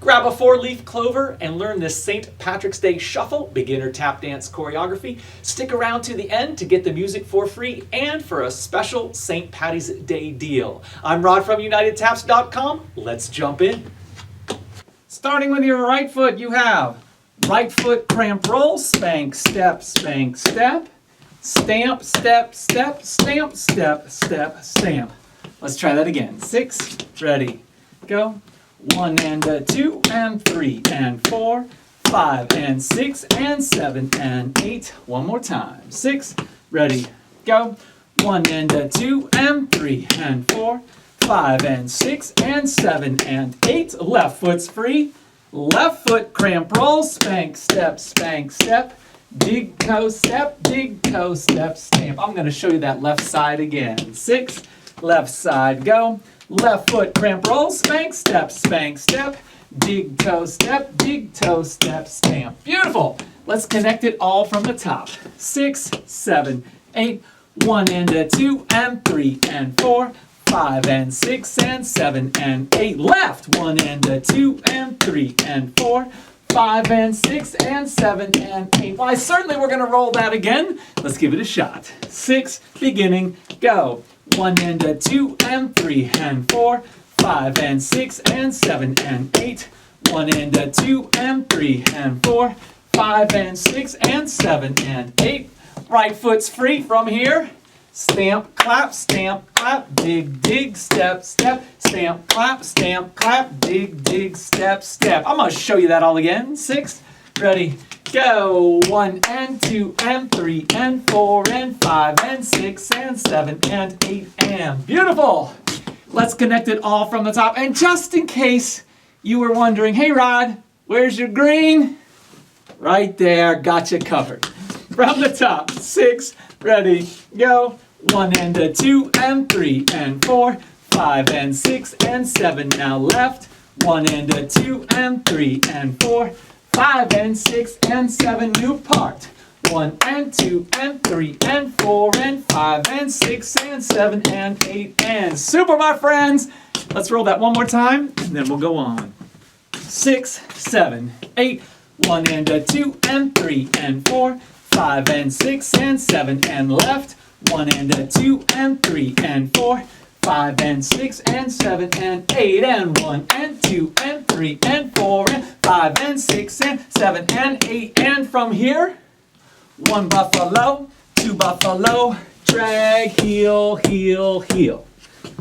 Grab a 4-leaf clover and learn this St. Patrick's Day Shuffle, Beginner Tap Dance Choreography. Stick around to the end to get the music for free and for a special St. Patty's Day deal. I'm Rod from UnitedTaps.com. Let's jump in. Starting with your right foot, you have right foot cramp roll, spank, step, stamp, step, stamp, step, stamp, stamp. Let's try that again. 6, ready, go. 1 and 2 and 3 and 4, 5 and 6 and 7 and 8. One more time. 6, ready, go. 1 and 2 and 3 and 4, 5 and 6 and 7 and 8. Left foot's free. Left foot cramp roll, spank, step, dig toe step, stamp. I'm going to show you that left side again. 6, left side, go. Left foot cramp roll, spank, step, dig toe step, stamp. Beautiful. Let's connect it all from the top. 6, 7, 8, 1 and 2 and 3 and 4, 5 and 6 and 7 and 8. Left, 1 and 2 and 3 and 4, 5 and 6 and 7 and 8. Why, certainly we're going to roll that again. Let's give it a shot. 6, beginning, go. 1 and 2 and 3 and 4, 5 and 6 and 7 and 8. 1 and 2 and 3 and 4, 5 and 6 and 7 and 8. Right foot's free from here. Stamp, clap, dig, step, stamp, clap, dig, step. I'm going to show you that all again. 6, ready, go. 1 and 2 and 3 and 4 and 5 and 6 and 7 and 8 and beautiful. Let's connect it all from the top. And just in case you were wondering, hey Rod, where's your green? Right there, got you covered. From the top, 6, ready, go. 1 and 2 and 3 and 4, 5 and 6 and 7. Now left, 1 and 2 and 3 and 4, 5 and 6 and 7. New part. 1 and 2 and 3 and 4 and 5 and 6 and 7 and 8 and super, my friends. Let's roll that one more time and then we'll go on. 6, 7, 8, 1 and 2 and 3 and 4, 5 and 6 and 7 and left. 1 and 2 and 3 and 4, 5 and 6 and 7 and 8 and 1 and 2 and 3 and 4 and 5 and 6 and 7 and 8 and from here, 1 buffalo, 2 buffalo, drag, heel, heel, heel.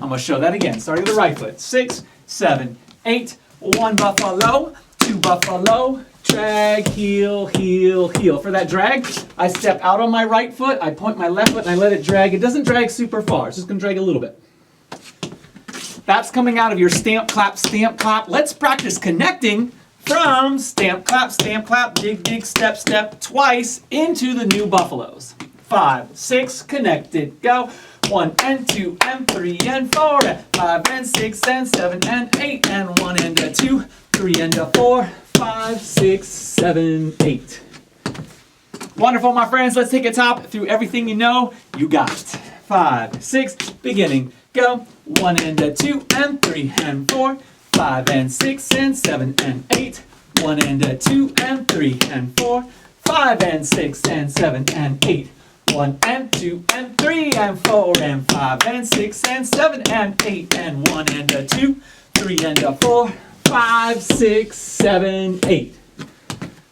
I'm going to show that again, starting with the right foot. 6, 7, 8, 1 buffalo, 2 buffalo, drag, heel, heel, heel. For that drag, I step out on my right foot, I point my left foot, and I let it drag. It doesn't drag super far. It's just going to drag a little bit. That's coming out of your stamp, clap, Let's practice connecting from stamp, clap, dig, step, twice into the new buffaloes. 5, 6, connected, go. 1 and 2 and 3 and 4, and 5 and 6 and 7 and 8, and 1 and 2, 3 and 4, 5, 6, 7, 8. Wonderful, my friends. Let's take a top through everything you know. You got it. 5, 6, beginning, go. 1 and 2 and 3 and 4, 5 and 6 and 7 and 8. 1 and 2 and 3 and 4, 5 and 6 and 7 and 8. 1 and 2 and 3 and 4 and 5 and 6 and 7 and 8 and 1 and 2, 3 and 4, 5, 6, 7, 8.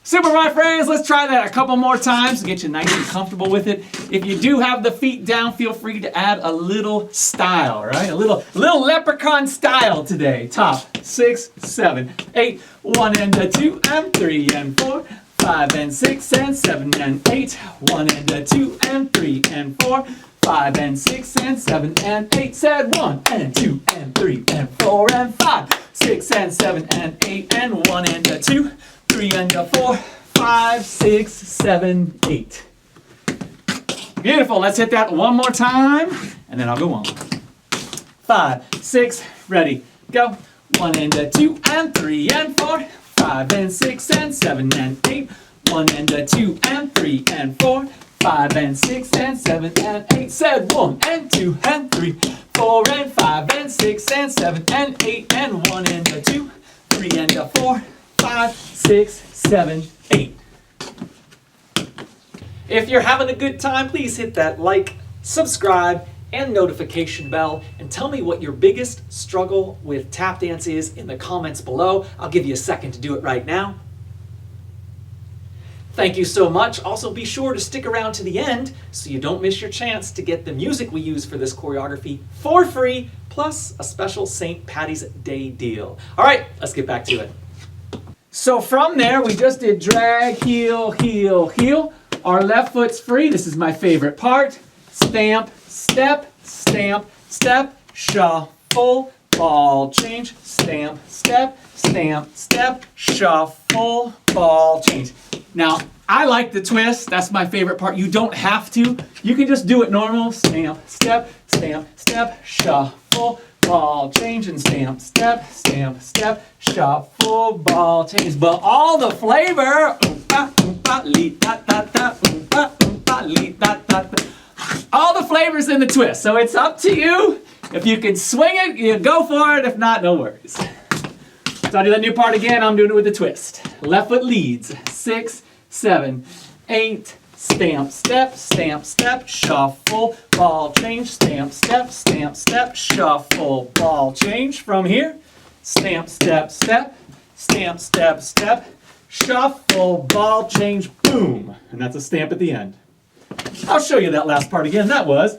Super, my friends. Let's try that a couple more times to get you nice and comfortable with it. If you do have the feet down, feel free to add a little style, right? A little leprechaun style today. Top, 6, 7, 8, 1 and 2 and 3 and 4, 5 and 6 and 7 and 8, 1 and 2 and 3 and 4, 5 and 6 and 7 and 8. Said 1 and 2 and 3 and 4 and 5, 6 and 7 and 8 and 1 and 2, 3 and 4, 5, 6, 7, 8. Beautiful. Let's hit that one more time and then I'll go on. 5, 6, ready, go. 1 and 2 and 3 and 4, 5 and 6 and 7 and 8, 1 and 2 and 3 and 4, 5 and 6 and 7 and 8. Said 1 and 2 and 3, 4 and 5 and 6 and 7 and 8 and 1 and 2, 3 and a 4, 5, 6, 7, 8. If you're having a good time, please hit that like, subscribe, and notification bell, and tell me what your biggest struggle with tap dance is in the comments below. I'll give you a second to do it right now. Thank you so much. Also, be sure to stick around to the end so you don't miss your chance to get the music we use for this choreography for free, plus a special St. Patty's Day deal. All right, let's get back to it. So from there, we just did drag, heel, heel, heel. Our left foot's free. This is my favorite part. Stamp, step, stamp, step, shuffle, ball change, stamp, step, shuffle, ball change. Now, I like the twist. That's my favorite part. You don't have to. You can just do it normal. Stamp, step, shuffle, ball change, and stamp, step, shuffle, ball change. But all the flavor, oompa, oompa, lee, da, da, da, oompa, oompa, lee, da, da, da. All the flavors in the twist. So it's up to you. If you can swing it, you go for it. If not, no worries. So I'll do that new part again. I'm doing it with the twist. Left foot leads. 6, 7, 8. Stamp, step, shuffle, ball change. Stamp, step, shuffle, ball change. From here, stamp, step, shuffle, ball change, boom. And that's a stamp at the end. I'll show you that last part again. That was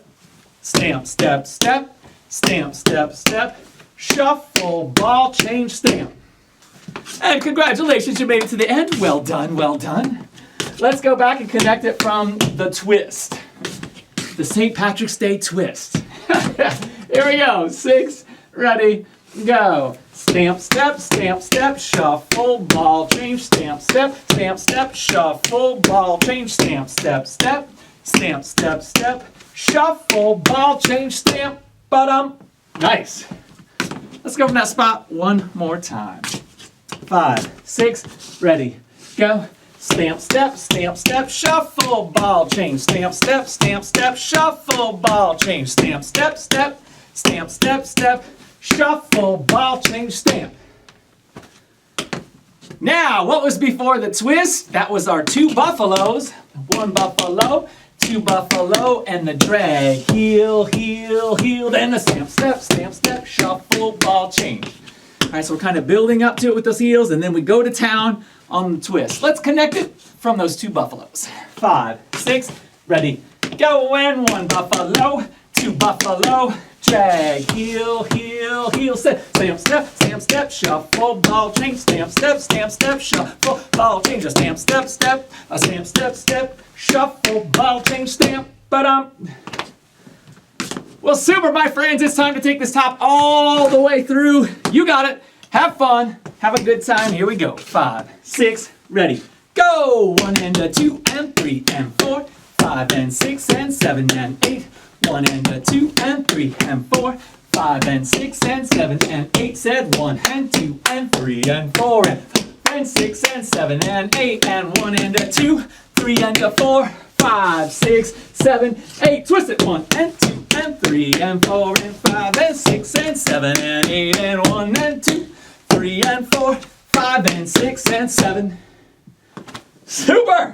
stamp, step, shuffle, ball change, stamp. And congratulations, you made it to the end. Well done, well done. Let's go back and connect it from the twist. The St. Patrick's Day twist. Here we go. 6, ready, go. Stamp, step, shuffle, ball change, stamp, step, shuffle, ball change, stamp, step, shuffle, ball change, stamp, ba-dum. Nice. Let's go from that spot one more time. 5, 6, ready, go. Stamp, step, shuffle, ball change, stamp, step, shuffle, ball change, stamp, step, shuffle, ball change, stamp. Now, what was before the twist? That was our 2 buffaloes. 1 buffalo, 2 buffalo, and the drag. Heel, heel, heel, then the stamp, step, shuffle, ball change. All right, so we're kind of building up to it with those heels, and then we go to town on the twist. Let's connect it from those 2 buffaloes. 5, 6, ready, go, and 1 buffalo, 2 buffalo, drag, heel, heel, heel, step, step, shuffle, ball change, stamp, step, shuffle, ball change, a stamp, step, shuffle, ball change, stamp, ba-dum. Well, super, my friends, it's time to take this top all the way through. You got it. Have fun. Have a good time. Here we go. 5, 6, ready, go. 1 and a 2 and 3 and 4, 5 and 6 and 7 and 8. 1 and a 2 and 3 and 4, 5 and 6 and 7 and 8. Said 1 and 2 and 3 and 4 and 6 and 7 and 8. And 1 and a 2, 3 and a 4, 5, 6, 7, 8. Twist it. 1 and 2 and 3 and 4 and 5 and 6 and 7 and 8. And 1 and 2, 3 and 4, 5 and 6 and 7. Super!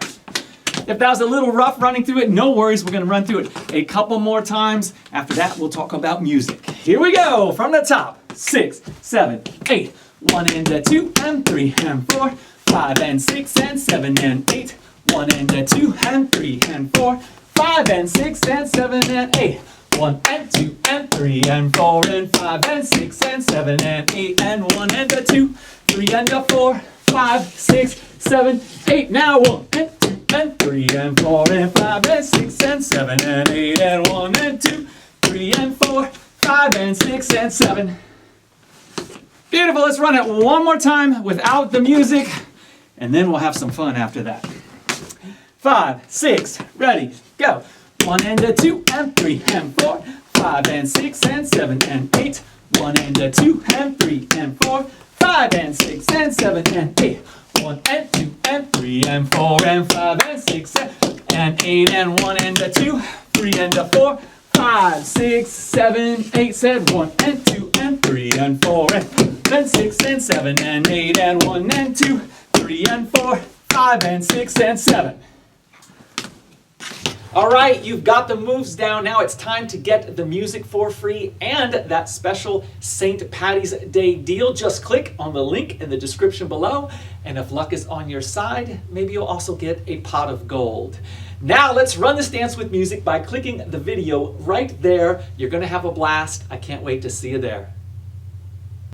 If that was a little rough running through it, no worries. We're going to run through it a couple more times. After that, we'll talk about music. Here we go. From the top. 6, 7, 8. 1 and a 2 and 3 and 4. 5 and 6 and 7 and 8. 1 and a 2 and 3 and 4. 5 and 6 and 7 and 8. 1 and 2 and 3 and 4 and 5 and 6 and 7 and 8. And 1 and a 2, 3 and a 4, 5, 6, 7, 8. Now 1 and 2 and 3 and 4 and 5 and 6 and 7 and 8. And 1 and 2, 3 and 4, 5 and 6 and 7. Beautiful. Let's run it one more time without the music, and then we'll have some fun after that. 5, 6, ready, go. 1 and a 2 and 3 and 4, 5 and 6 and 7 and 8. 1 and a 2 and 3 and 4, 5 and 6 and 7 and 8. 1 and 2 and 3 and 4 and 5 and 6 and 8. And 1 and a 2, 3 and a 4, 5, 6, 7, 8. Said 1 and 2 and 3 and 4 and then 6 and 7 and 8 and 1 and 2, 3 and 4, 5 and 6 and 7. All right, you've got the moves down. Now it's time to get the music for free and that special St. Patty's Day deal. Just click on the link in the description below, and if luck is on your side, maybe you'll also get a pot of gold. Now let's run this dance with music by clicking the video right there. You're gonna have a blast. I can't wait to see you there.